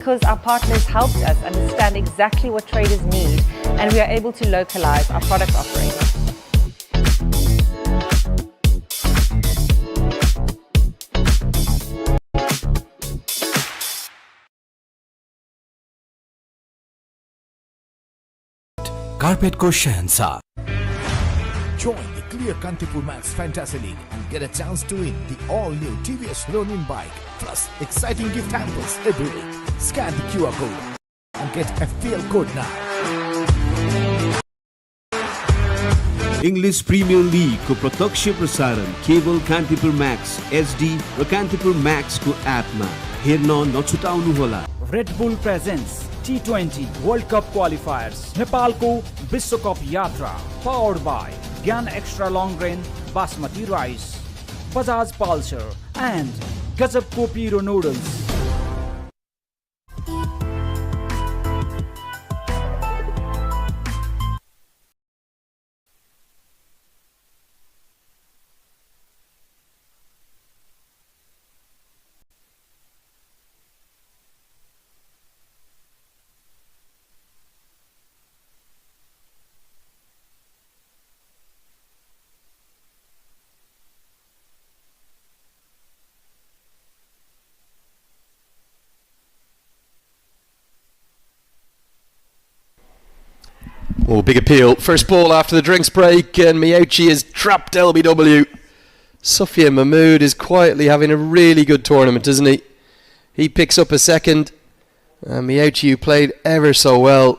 Because our partners helped us understand exactly what traders need, and we are able to localize our product offering. Carpet ko Shahansa. Join the Clear Kantipur Max Fantasy League and get a chance to win the all-new TVS Ronin bike, plus exciting gift hampers every week. Scan the QR code and get FPL code now. English Premier League को प्रत्यक्ष प्रसारण केवल Kantipur max HD र Kantipur max को एपमा हेर्न नछुटाउनु होला। Red Bull presents T20 World Cup Qualifiers नेपालको विश्वकप यात्रा powered by Gyan Extra Long Grain Basmati Rice, Bajaj Pulsar and Gazab Kopiro Noodles. Oh, big appeal. First ball after the drinks break, and Miyochi has trapped LBW. Sufyan Mahmood is quietly having a really good tournament, isn't he? He picks up a second. Miyochi, who played ever so well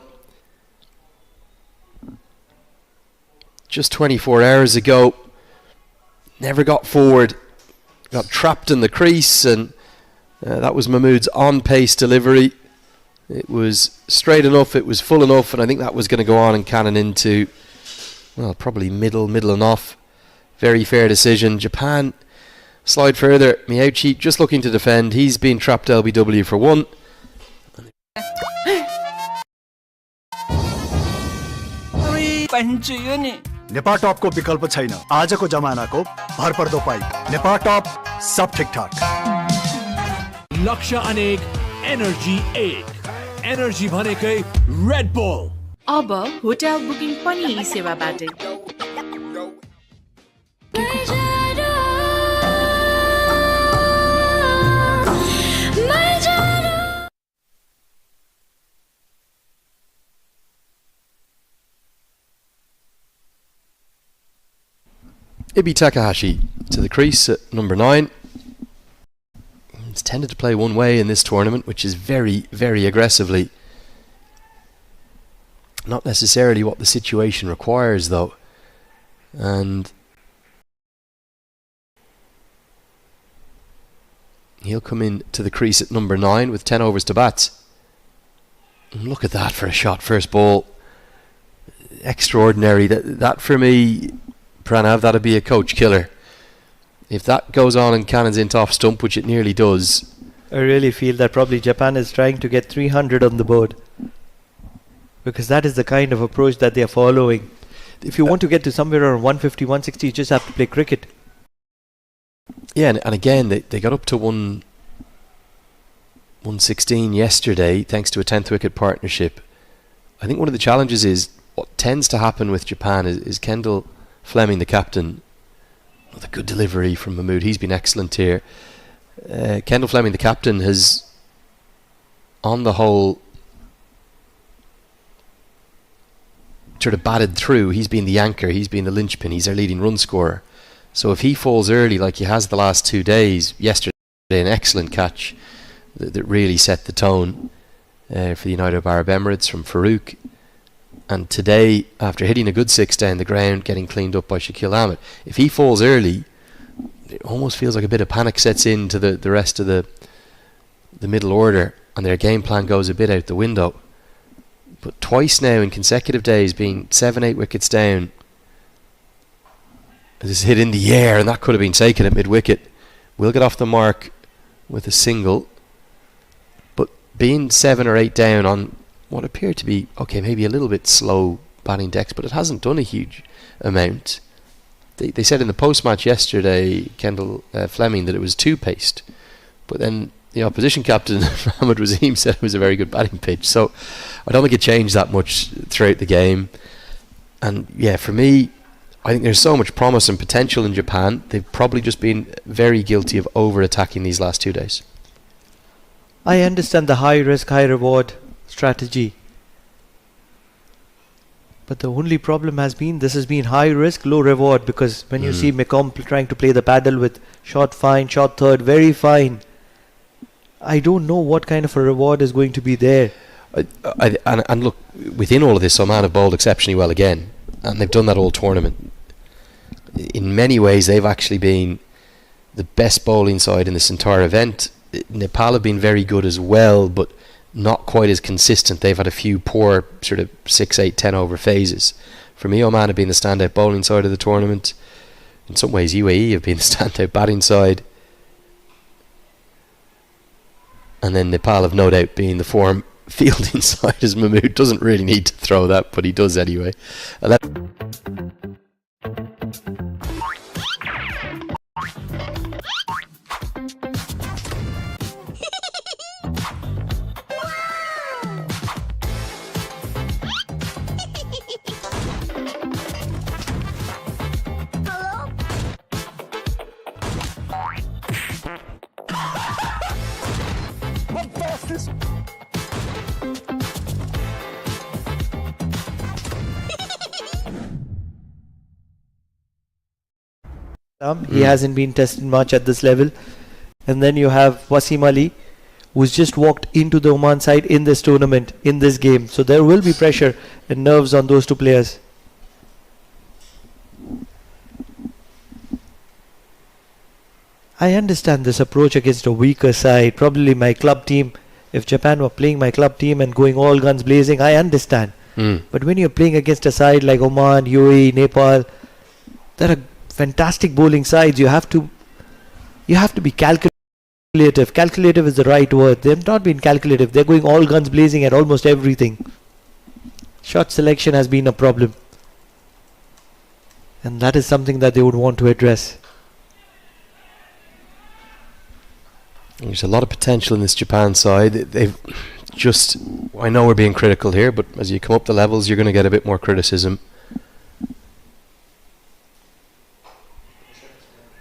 just 24 hours ago, never got forward. Got trapped in the crease, and that was Mahmood's on-pace delivery. It was straight enough, it was full enough, and I think that was going to go on and cannon into, well, probably middle and off. Very fair decision. Japan slide further. Miyochi just looking to defend. He's been trapped LBW for one. Nipah top को विकल्प छैन आजको जमानाको भरपर्दो pipe Nipah top सब ठीकठाक लक्ष्य अनेक energy एक एनर्जी भनेकै रेड बुल अब होटल बुकिङ पनि यी सेवाबाटै Ibi Takahashi to the crease at number 9. He's tended to play one way in this tournament, which is very, very aggressively. Not necessarily what the situation requires, though. And he'll come in to the crease at number 9 with 10 overs to bat. And look at that for a shot, first ball. Extraordinary. That for me, Pranav, that'd be a coach killer. If that goes on and cannons into off stump, which it nearly does. I really feel that probably Japan is trying to get 300 on the board, because that is the kind of approach that they are following. If you want to get to somewhere around 150, 160, you just have to play cricket. Yeah, and again, they got up to 116 yesterday, thanks to a 10th wicket partnership. I think one of the challenges is, what tends to happen with Japan is Kendall Fleming, the captain, with a good delivery from Mahmood. He's been excellent here. Kendall Fleming, the captain, has, on the whole, sort of batted through. He's been the anchor, he's been the linchpin, he's our leading run scorer. So if he falls early like he has the last 2 days, yesterday an excellent catch that really set the tone for the United Arab Emirates from Farouk. And today, after hitting a good 6 down the ground, getting cleaned up by Shakil Ahmed, if he falls early, it almost feels like a bit of panic sets into the rest of the middle order, and their game plan goes a bit out the window. But twice now in consecutive days, being 7-8 wickets down, this hit in the air, and that could have been taken at mid-wicket. Will get off the mark with a single, but being 7 or 8 down on what appeared to be, okay, maybe a little bit slow batting decks, but it hasn't done a huge amount. They said in the post-match yesterday, Kendall Fleming, that it was too paced, but then the opposition captain, Mohamed Wasim, said it was a very good batting pitch. So I don't think it changed that much throughout the game. And yeah, for me, I think there's so much promise and potential in Japan. They've probably just been very guilty of over-attacking these last 2 days. I understand the high risk, high reward strategy. But the only problem has been this has been high risk, low reward, because when you see McComb trying to play the paddle with shot fine, shot third, very fine, I don't know what kind of a reward is going to be there. And look, within all of this, Oman have bowled exceptionally well again, and they've done that all tournament. In many ways, they've actually been the best bowling side in this entire event. Nepal have been very good as well, but not quite as consistent. They've had a few poor sort of 6, 8, 10 over phases. For me, Oman have been the standout bowling side of the tournament. In some ways, UAE have been the standout batting side. And then Nepal have no doubt been the form fielding side, as Mahmood doesn't really need to throw that, but he does anyway. He hasn't been tested much at this level. And then you have Wasim Ali, who's just walked into the Oman side in this tournament, in this game. So there will be pressure and nerves on those two players. I understand this approach against a weaker side. Probably my club team, if Japan were playing my club team and going all guns blazing, I understand. But when you're playing against a side like Oman, UAE, Nepal, there are fantastic bowling sides. You have to be calculative. Calculative is the right word. They've not been calculative. They're going all guns blazing at almost everything. Shot selection has been a problem, and that is something that they would want to address. There's a lot of potential in this Japan side. They've just, I know we're being critical here, but as you come up the levels, you're going to get a bit more criticism.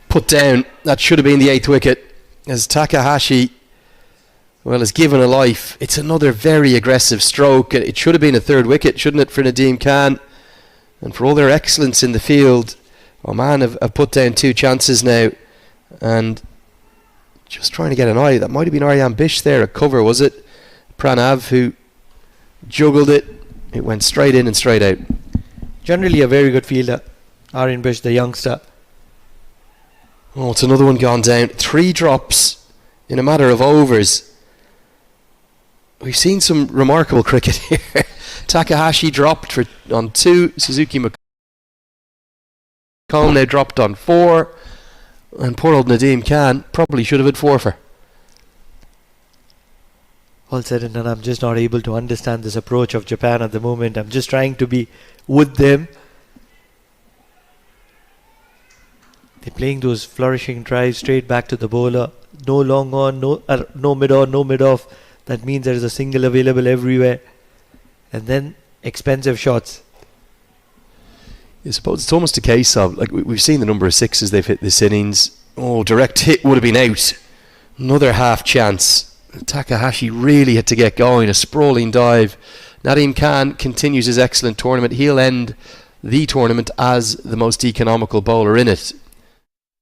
Put down, that should have been the 8th wicket, as Takahashi, well, has given a life. It's another very aggressive stroke. It should have been a 3rd wicket, shouldn't it, for Nadeem Khan? And for all their excellence in the field, Oman have put down 2 chances now, and just trying to get an eye. That might have been Aryan Bish there, a cover, was it? Pranav, who juggled it. It went straight in and straight out. Generally a very good fielder, Aryan Bish, the youngster. Oh, it's another one gone down. 3 drops in a matter of overs. We've seen some remarkable cricket here. Takahashi dropped on 2. Suzuki McComb now dropped on 4. And poor old Nadeem Khan probably should have had 4 for. All said and done, I'm just not able to understand this approach of Japan at the moment. I'm just trying to be with them. They're playing those flourishing drives straight back to the bowler. No long on, no mid on, no mid off. That means there is a single available everywhere. And then expensive shots. I suppose it's almost a case of, like, we've seen the number of 6s they've hit this innings. Oh, direct hit would have been out. Another half chance. Takahashi really had to get going. A sprawling dive. Nadeem Khan continues his excellent tournament. He'll end the tournament as the most economical bowler in it.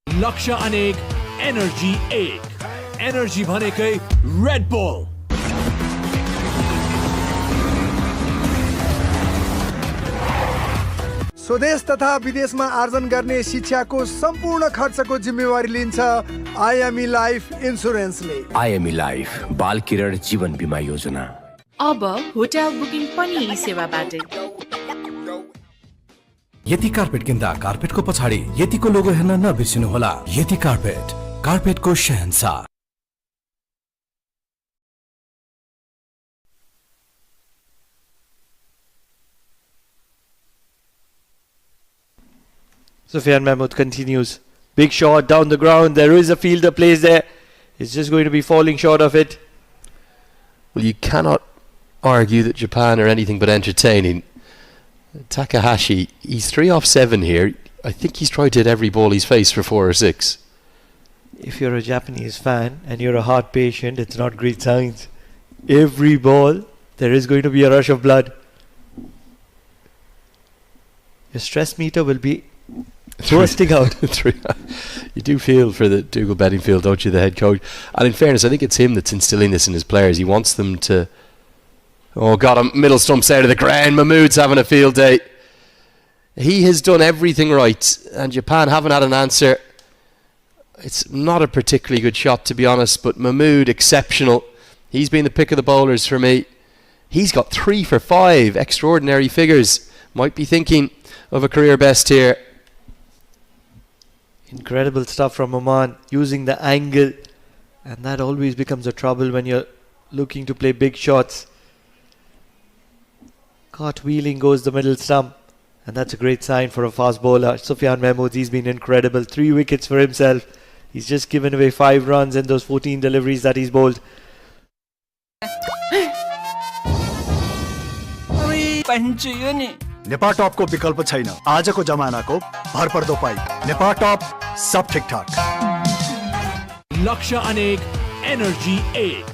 लक्ष्य अनेक energy 1 energy भनेकै red bull स्वदेश तथा विदेशमा आर्जन गर्ने शिक्षाको सम्पूर्ण खर्चको जिम्मेवारी लिन्छ आइएमई लाइफ इन्स्योरेन्सले। आइएमई लाइफ बाल किरण जीवन बीमा योजना। अब होटल बुकिङ पनि यी सेवाबाटै। यति कार्पेट किन्दा कार्पेटको पछाडि यतिको लोगो हेर्न नबिर्सिनुहोला। यति carpet, कार्पेटको Shahenshah. Sufyan Mahmood continues. Big shot down the ground. There is a fielder plays there. He's just going to be falling short of it. Well, you cannot argue that Japan are anything but entertaining. Takahashi, he's 3 off 7 here. I think he's tried to hit every ball he's faced for 4 or 6. If you're a Japanese fan and you're a heart patient, it's not great signs. Every ball, there is going to be a rush of blood. Your stress meter will be bursting out. You do feel for the Dougal Bedingfield, don't you, the head coach? And in fairness, I think it's him that's instilling this in his players. He wants them to... Oh, got him. Middle stumps out of the ground. Mahmood's having a field day. He has done everything right, and Japan haven't had an answer. It's not a particularly good shot, to be honest, but Mahmood, exceptional. He's been the pick of the bowlers for me. He's got 3 for 5. Extraordinary figures. Might be thinking of a career best here. Incredible stuff from Oman, using the angle, and that always becomes a trouble when you're looking to play big shots. Cartwheeling goes the middle stump, and that's a great sign for a fast bowler. Sufyan Mahmood, he's been incredible. 3 wickets for himself. He's just given away 5 runs in those 14 deliveries that he's bowled. Nepal टपको विकल्प छैन आजको जमानाको भरपर्दो pipe Nepal टप सब ठिकठाक लक्ष्य अनेक energy एक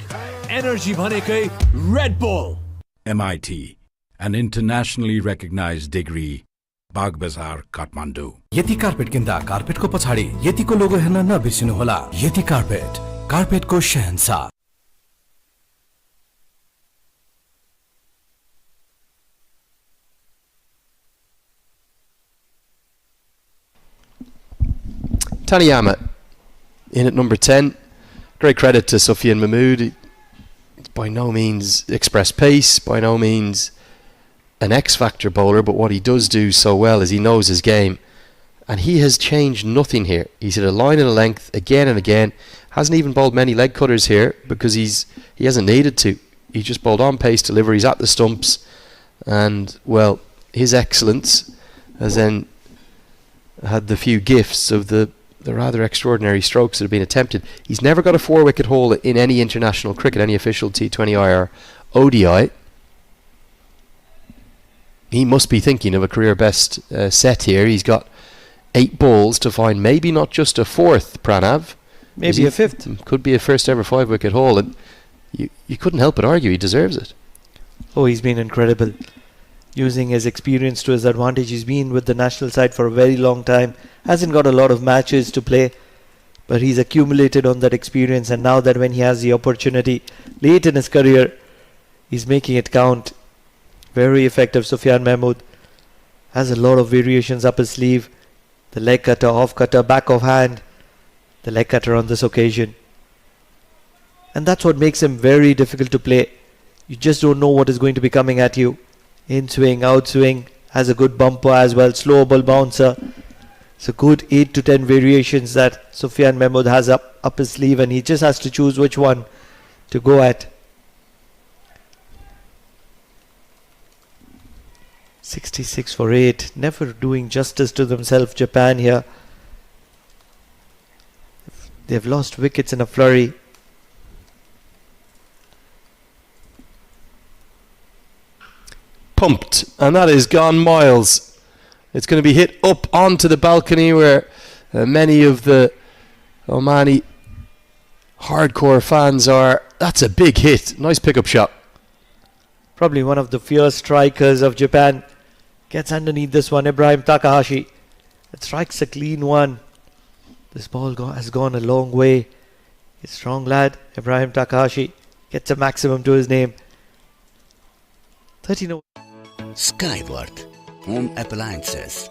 energy भनेकै red bull MIT, an internationally recognized degree, बाग बजार काठमाडौँ। यति कार्पेट किन्दा कार्पेटको पछाडि यतिको लोगो हेर्न नबिर्सिनुहोला। यति carpet, कार्पेटको Shahenshah. Taniyama in at number 10. Great credit to Sufyan Mahmood. By no means express pace, by no means an X-factor bowler, but what he does do so well is he knows his game, and he has changed nothing here. He's hit a line and a length again and again. Hasn't even bowled many leg cutters here because he hasn't needed to. He just bowled on pace deliveries at the stumps, and well, his excellence has then had the few gifts of the rather extraordinary strokes that have been attempted. He's never got a 4-wicket haul in any international cricket, any official T20 or ODI. He must be thinking of a career best set here. He's got 8 balls to find maybe not just a 4th, Pranav. Maybe a 5th. Could be a first ever 5-wicket haul, and you couldn't help but argue he deserves it. Oh, he's been incredible. Using his experience to his advantage. He's been with the national side for a very long time. Hasn't got a lot of matches to play, but he's accumulated on that experience, and now that when he has the opportunity late in his career, he's making it count. Very effective. Sufyan Mahmood has a lot of variations up his sleeve. The leg cutter, off cutter, back of hand. The leg cutter on this occasion. And that's what makes him very difficult to play. You just don't know what is going to be coming at you. In swing, out swing, has a good bumper as well, slow ball bouncer. It's a good 8 to 10 variations that Sufyan Mahmood has up his sleeve, and he just has to choose which one to go at. 66 for 8, never doing justice to themselves, Japan here. They've lost wickets in a flurry. Pumped, and that is gone miles. It's going to be hit up onto the balcony where many of the Omani hardcore fans are. That's a big hit. Nice pickup shot. Probably one of the fierce strikers of Japan. Gets underneath this one, Ibrahim Takahashi. It strikes a clean one. This ball has gone a long way. He's a strong lad, Ibrahim Takahashi. Gets a maximum to his name. 13 Skyworth Home Appliances.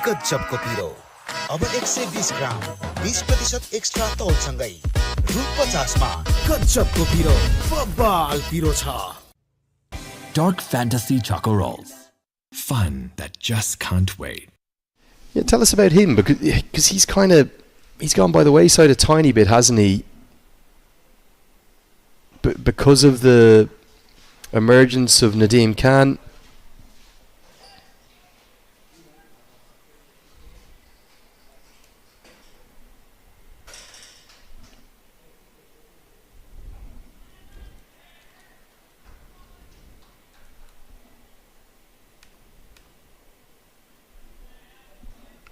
गजबको पिरो अब 120 ग्राम 20% extra तौलसँगै रु 50 मा गजबको पिरो बबाल पिरो छ Dark Fantasy Choco Rolls. Fun that just can't wait. Yeah, tell us about him, because he's gone by the wayside a tiny bit, hasn't he? Because of the emergence of Nadeem Khan.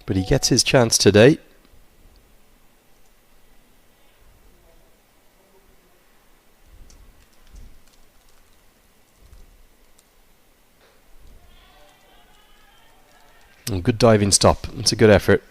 But he gets his chance today. And good diving stop. It's a good effort.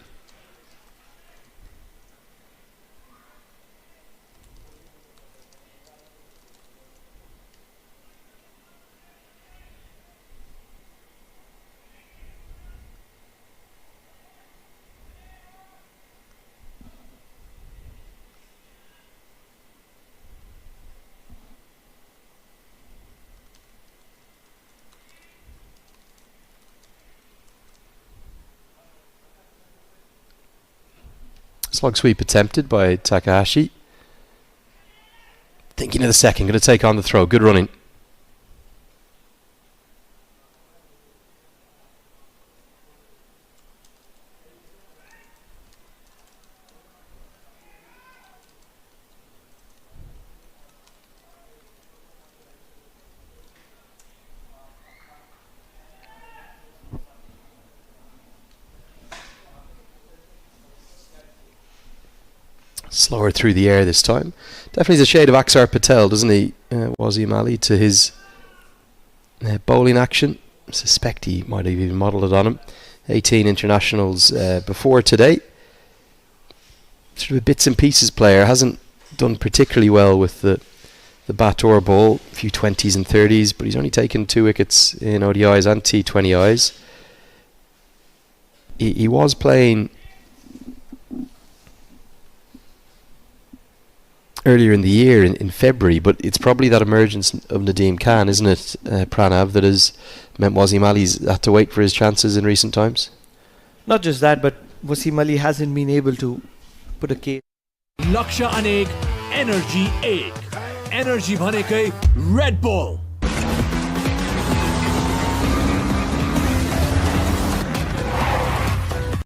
Slug sweep attempted by Takahashi. Thinking of the second, going to take on the throw. Good running. Slower through the air this time. Definitely is a shade of Aksar Patel, doesn't he, Wasim Ali, to his bowling action. I suspect he might have even modelled it on him. 18 internationals before today. Sort of a bits and pieces player. Hasn't done particularly well with the bat or ball. A few 20s and 30s, but he's only taken 2 wickets in ODIs and T20Is. He was playing earlier in the year, in February, but it's probably that emergence of Nadeem Khan, isn't it, Pranav, that has meant Wasim Ali's had to wait for his chances in recent times? Not just that, but Wasim Ali hasn't been able to put a case. लक्ष्य अनेक, energy एक, energy भनेकै red bull.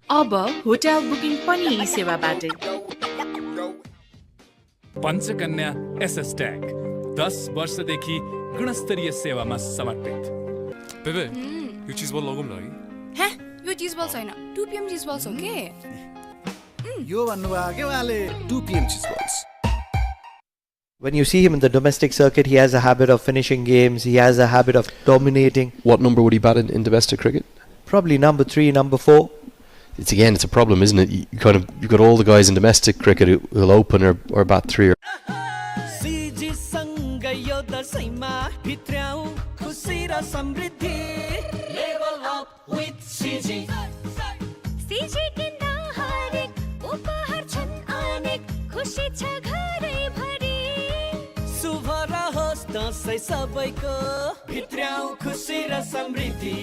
अब hotel booking पनि यी सेवाबाटै। Panchakanya SS tag 10 वर्षदेखि गुणस्तरीय सेवामा समर्पित। बेबे यो चीज बल लगौँ न है? हे यो चीज बल छैन, 2 PM चीज बल हो के? यो भन्नुभयो के उहाँले 2 PM चीज balls. When you see him in the domestic circuit, he has a habit of finishing games. He has a habit of dominating. What number would he bat in domestic cricket? Probably number 3, number 4. It's a problem, isn't it? You've got all the guys in domestic cricket who'll open or bat 3. Level up with CG. CG किन्दा हरेक उपहार छन् अनेक खुशी छ घरैभरि शुभ रहोस् दशैं सबैको भित्र्याउ खुशी र समृद्धि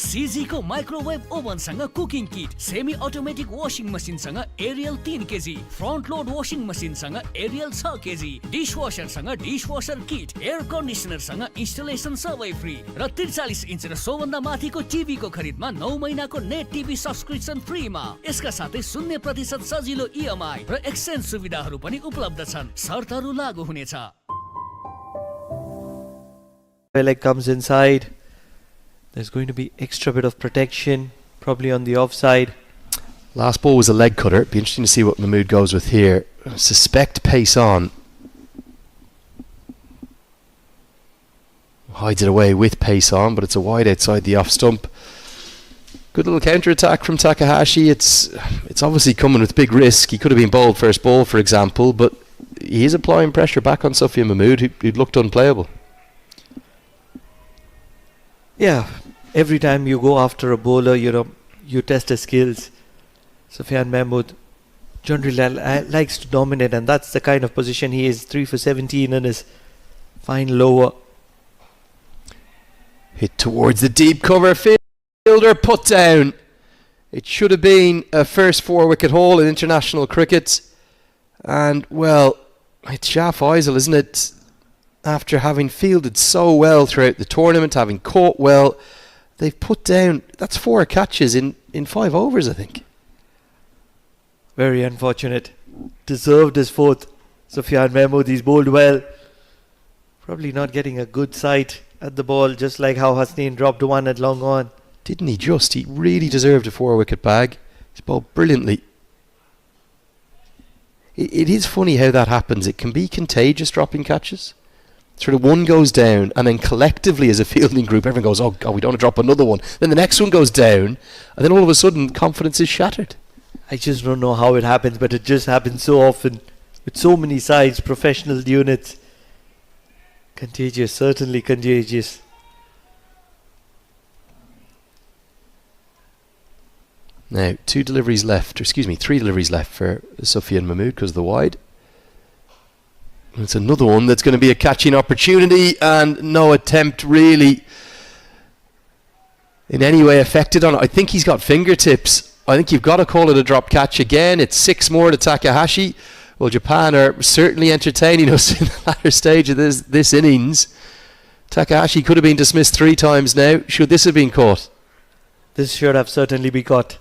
CG को माइक्रोवेभ ओभन सँग cooking kit, semi automatic washing machine सँग Ariel 3 KG, front load washing machine सँग एरियल 6 केजी, डिशवाशर सँग डिशवाशर किट, एयर कन्डिसनर सँग इन्स्टलेसन सबै फ्री र 43 इन्च र सोभन्दा माथिको टिभी को खरिदमा 9 महिनाको नेट टिभी सब्स्क्रिप्सन फ्रीमा। यसका साथै 0% सजिलो EMI र एक्सचेन्ज सुविधाहरू पनि उपलब्ध छन्। शर्तहरू लागू हुनेछ। Leg comes inside. There's going to be extra bit of protection, probably on the offside. Last ball was a leg cutter. Be interesting to see what Mahmood goes with here. I suspect pace on. Hides it away with pace on, but it's a wide outside the off stump. Good little counter attack from Takahashi. It's obviously coming with big risk. He could have been bowled first ball, for example, but he is applying pressure back on Sufyan Mahmood, who'd looked unplayable. Yeah, every time you go after a bowler, you test his skills. Sufyan Mahmood generally likes to dominate, and that's the kind of position he is. 3 for 17 in his fine lower. Hit towards the deep cover. Fielder put down. It should have been a first 4-wicket haul in international cricket. And, well, it's Shah Faisal, isn't it? after having fielded so well throughout the tournament, having caught well, they've put down, that's 4 catches in 5 overs, I think. Very unfortunate. Deserved his 4th. Sufyan Mahmood, he's bowled well. Probably not getting a good sight at the ball, just like how Hasnain dropped 1 at long on. Didn't he just? He really deserved a 4-wicket bag. He's bowled brilliantly. It is funny how that happens. It can be contagious, dropping catches. Sort of one goes down, and then collectively as a fielding group, everyone goes, oh God, we don't want to drop another one. Then the next one goes down, and then all of a sudden, confidence is shattered. I just don't know how it happens, but it just happens so often. With so many sides, professional units. Contagious, certainly contagious. Now, 3 deliveries left for Sufyan Mahmood because of the wide. It's another one that's going to be a catching opportunity, and no attempt really in any way affected on it. I think he's got fingertips. I think you've got to call it a drop catch again. It's 6 more to Takahashi. Well, Japan are certainly entertaining us in the latter stage of this innings. Takahashi could have been dismissed 3 times now. Should this have been caught? This should have certainly been caught.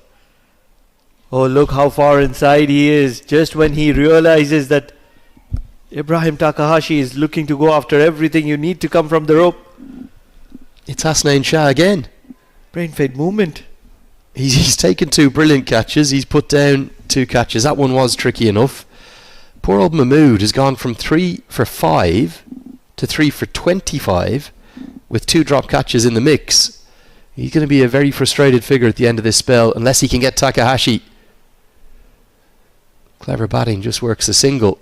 Oh, look how far inside he is. Just when he realizes that Ibrahim Takahashi is looking to go after everything, you need to come from the rope. It's Hasnain Shah again. Brain fade movement. He's taken 2 brilliant catches. He's put down 2 catches. That one was tricky enough. Poor old Mahmood has gone from 3 for 5 to 3 for 25 with 2 drop catches in the mix. He's going to be a very frustrated figure at the end of this spell unless he can get Takahashi. Clever batting, just works a single.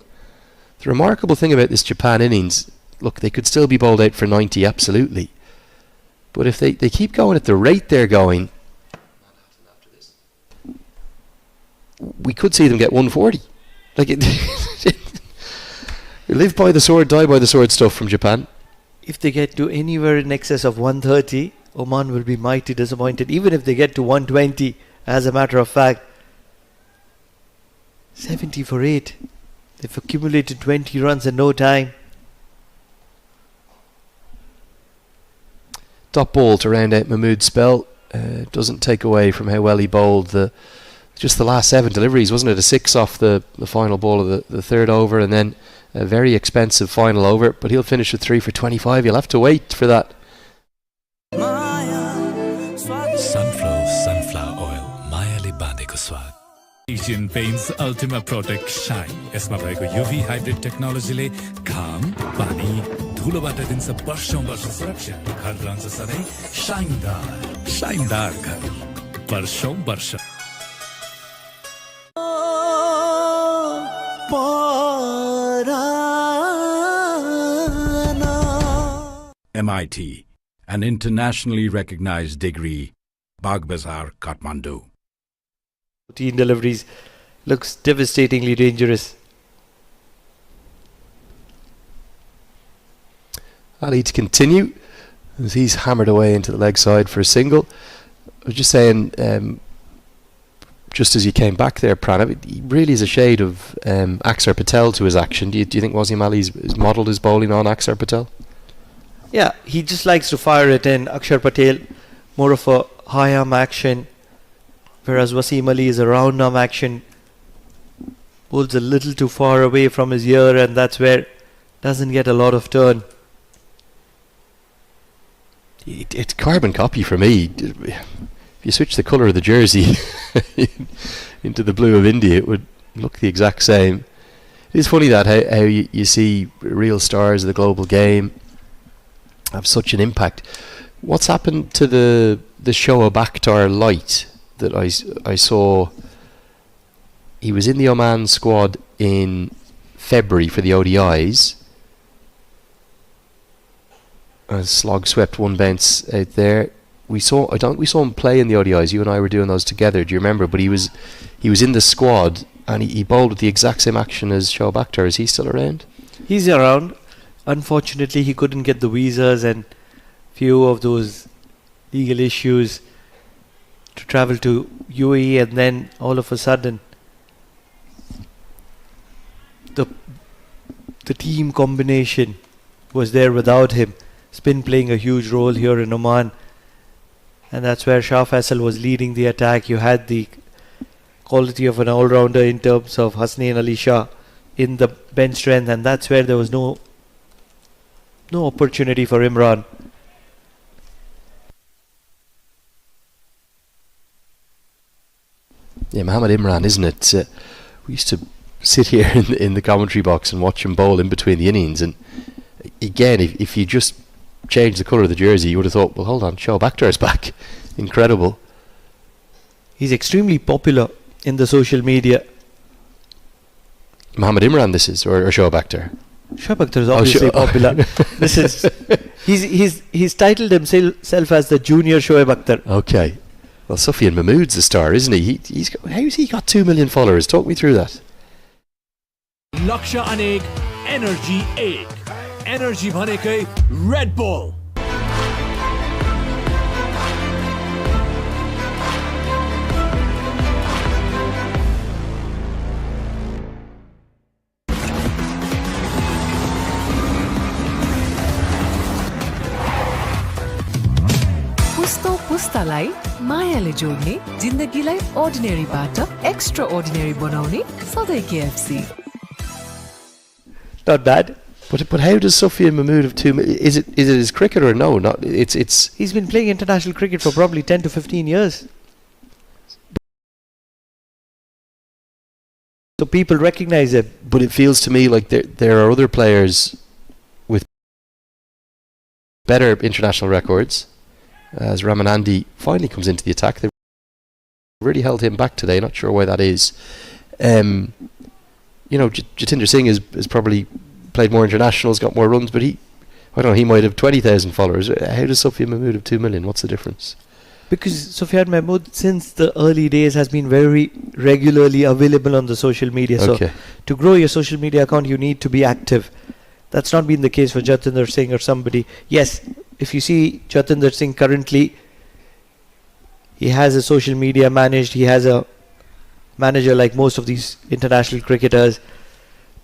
The remarkable thing about this Japan innings, look, they could still be bowled out for 90, absolutely. But if they keep going at the rate they're going, we could see them get 140. Like live by the sword, die by the sword stuff from Japan. If they get to anywhere in excess of 130, Oman will be mighty disappointed. Even if they get to 120, as a matter of fact, 70 for 8. They've accumulated 20 runs in no time. Dot ball to round out Mahmood's spell. Doesn't take away from how well he bowled just the last 7 deliveries, wasn't it? A 6 off the final ball of the 3rd over, and then a very expensive final over. But he'll finish with 3 for 25. You'll have to wait for that. Sunflower oil, Mayali Bandeko Swag. Asian Paints Ultima Protect Shine. यसमा भएको UV hybrid technology ले घाम, पानी, धुलोबाट दिन्छ वर्षौं वर्ष सुरक्षा. घर रहन्छ सधैँ शाइनदार घर वर्षौं वर्ष. MIT, an internationally recognized degree, Bagbazar, Kathmandu. 14 deliveries, looks devastatingly dangerous. Ali to continue as he's hammered away into the leg side for a single. I was just saying, just as you came back there, Pranav, he really is a shade of Axar Patel to his action. Do you think Wasim Ali's modelled his bowling on Axar Patel? Yeah, he just likes to fire it in. Akshar Patel, more of a high arm action, whereas Wasim Ali is a round arm action. Bowls a little too far away from his ear, and that's where doesn't get a lot of turn. It's carbon copy for me. If you switch the colour of the jersey into the blue of India, it would look the exact same. It is funny that how you see real stars of the global game have such an impact. What's happened to the Shoaib Akhtar light that I saw? He was in the Oman squad in February for the ODIs. Slog swept one bounce out there. We saw him play in the ODIs. You and I were doing those together. Do you remember? But he was in the squad, and he bowled with the exact same action as Shoaib Akhtar. Is he still around? He's around. Unfortunately, he couldn't get the visas and few of those legal issues to travel to UAE, and then all of a sudden the team combination was there without him. Spin playing a huge role here in Oman. And that's where Shah Faisal was leading the attack. You had the quality of an all-rounder in terms of Hasnain Ali Shah in the bench strength, and that's where there was no opportunity for Imran. Yeah, Mohammed Imran, isn't it? We used to sit here in the commentary box and watch him bowl in between the innings, and again, if you just change the colour of the jersey, you would have thought, well, hold on, Shoaib Akhtar's back. Incredible. He's extremely popular in the social media. Mohammed Imran, this is, or Shoaib Akhtar? Shoaib Akhtar is obviously popular. This is he's titled himself as the junior Shoaib Akhtar. Okay. Well, Sufyan Mahmood's a star, isn't he? How's he got 2 million followers? Talk me through that. लक्ष्य अनेक energy एक energy भनेकै red bull पुस्तो पुस्तालाई मायाले जोड्ने जिन्दगीलाई अर्डिनेरीबाट extra ordinary बनाउने सधैँ KFC. Not bad. But how does Sufyan Mahmood have 2 million? Is it his cricket or no? Not it's. He's been playing international cricket for probably 10 to 15 years. So people recognize him. But it feels to me like there are other players with better international records. As Ramanandi finally comes into the attack, they really held him back today. Not sure why that is. Jatinder Singh has probably played more internationals, got more runs, but he might have 20,000 followers. How does Sufyan Mahmood have 2 million? What's the difference? Because Sufyan Mahmood, since the early days, has been very regularly available on the social media. Okay. So to grow your social media account, you need to be active. That's not been the case for Jatinder Singh or somebody. Yes, if you see Jatinder Singh currently, he has a social media managed. He has a manager like most of these international cricketers.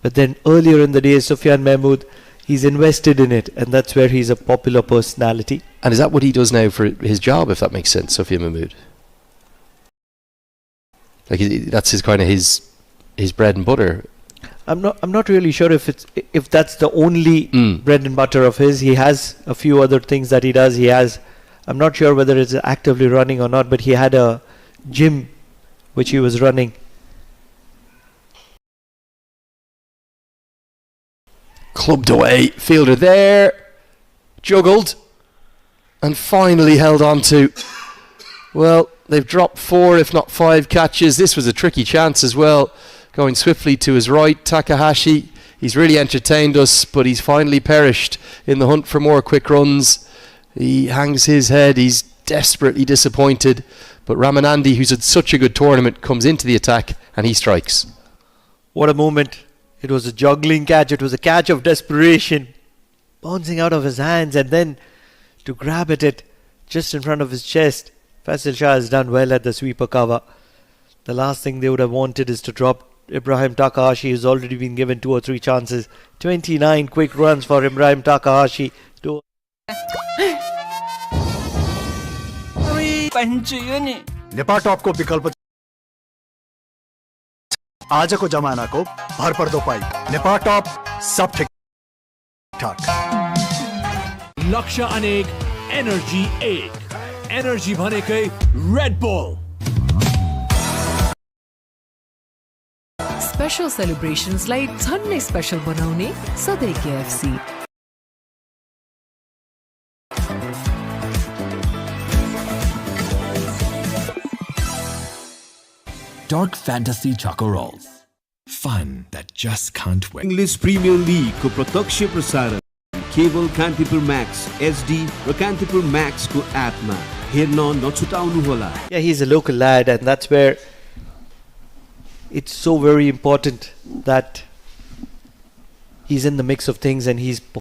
But then earlier in the days, Sufyan Mahmood, he's invested in it, and that's where he's a popular personality. And is that what he does now for his job, if that makes sense, Sufyan Mahmood? Like that's his kind of his bread and butter. I'm not really sure if that's the only bread and butter of his. He has a few other things that he does. I'm not sure whether it's actively running or not, but he had a gym which he was running. Clubbed away, fielder there, juggled, and finally held on to. Well, they've dropped 4 if not 5 catches. This was a tricky chance as well. Going swiftly to his right, Takahashi. He's really entertained us, but he's finally perished in the hunt for more quick runs. He hangs his head, he's desperately disappointed. But Ramanandi, who's had such a good tournament, comes into the attack and he strikes. What a moment. It was a juggling catch. It was a catch of desperation. Bouncing out of his hands and then to grab at it just in front of his chest. Faisal Shah has done well at the sweeper cover. The last thing they would have wanted is to drop Ibrahim Takahashi, who's already been given 2 or 3 chances. 29 quick runs for Ibrahim Takahashi. Nepal टपको विकल्प आजको जमानाको भरपर्दो pipe Nepal टप सब ठीक ठाक लक्ष्य अनेक energy एक energy भनेकै रेड बुल स्पेशल सेलिब्रेशन्सलाई झन्नै स्पेशल बनाउने सधैँ KFC. Dark Fantasy Choco Rolls. Fun that just can't wait. English Premier League को प्रत्यक्ष प्रसारण केवल कान्तिपुर मैक्स HD र कान्तिपुर मैक्स को एपमा हेर्न नछुटाउनु होला. Yeah, he's a local lad, and that's where it's so very important that he's in the mix of things and he's